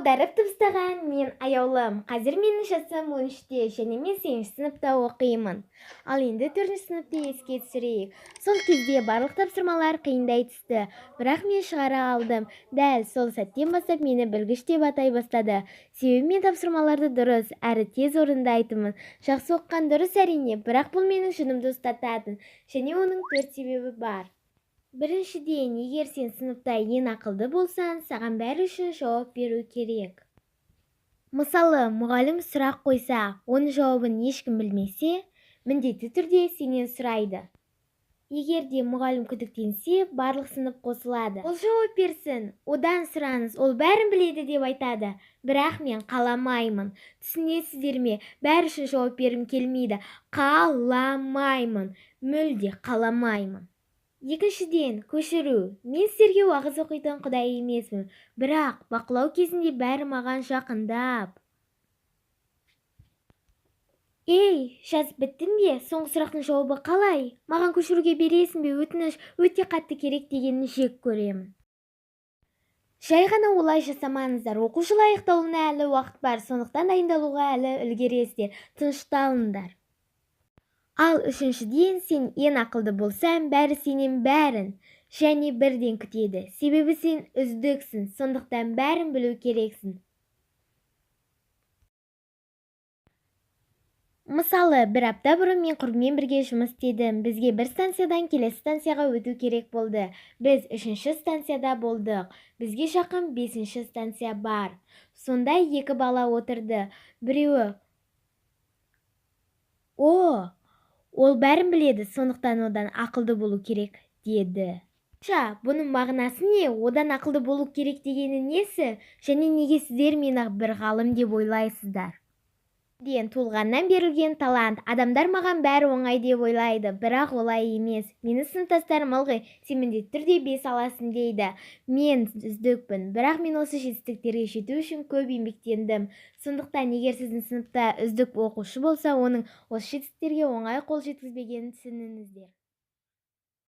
аударып тастаған мен аяулым. Қазір менің жасым 13-те және мен 8-ші сыныпта оқимын. Ал енді 4-ші сыныпты еске түсірейік. Сол кезде барлық тапсырмалар қиындай түсті, бірақ мен шығара алдым. Дәл сол сәттен бастап мені білгіш деп атай бастады. Себебі мен тапсырмаларды дұрыс әрі тез орындайтынмын. Жақсы оқыған дұрыс әрине, бірақ бұл менің жынымды ұстататын, және оның 4 себебі бар. Біріншіден, егер сен сыныпта ең ақылды болсаң, саған бәрі үшін жауап беру керек. Мысалы, мұғалім сұрақ қойса, оның жауабын ешкім білмесе, міндетті түрде сенен сұрайды. Егер де мұғалім күдіктенсе, барлық сынып қосылады. Ол жауап берсін, одан сұраңыз, ол бәрін біледі деп айтады. Бірақ мен қаламаймын. Түсінесіздер ме? Бәрі үшін жауап бергім келмейді. Қаламаймын. Мүлде қаламаймын. Екіншіден, көшіру. Мен сіздерге уағыз оқитын құдай емесмін, бірақ бақылау кезінде бәрі маған жақындап. Ей, жазып біттің бе? Соңғы сұрақтың жауабы қалай? Маған көшіруге бересің бе? Өтініш өте қатты керек дегенін жек көремін. Жай ғана олай жасамаңыздар. Оқу жылы аяқталуына әлі уақыт бар, сондықтан дайындалуға әлі үлгересіздер. Тынышталыңдар. Ал үшіншіден, сен ең ақылды болсаң, бәрі сенен бәрін және бірден күтеді. Себебі сен үздіксің, сондықтан бәрін білу керексің. Мысалы, бір апта бұрын мен құрбыммен бірге жұмыс істедім. Бізге бір станциядан келесі станцияға өту керек болды. Біз 3-ші станцияда болдық. Бізге жақын 5-ші станция бар. Сонда 2 бала отырды. Біреуі: ол бәрін біледі, сондықтан одан ақылды болу керек, деді. Бұның мағынасы не? Одан ақылды болу керек дегені несі? Және неге сіздер мені бір ғалым деп ойлайсыздар? Туылғаннан берілген талант. Адамдар маған бәрі оңай деп ойлайды, бірақ олай емес. Мені сыныптастарым ылғи, сен міндетті түрде 5 аласың дейді. Мен үздікпін, бірақ мен осы жетістіктерге жету үшін көп еңбектендім. Сондықтан егер сіздің сыныпта үздік оқушы болса, оның осы жетістіктерге оңай қол жеткізбегенін түсініңіздер.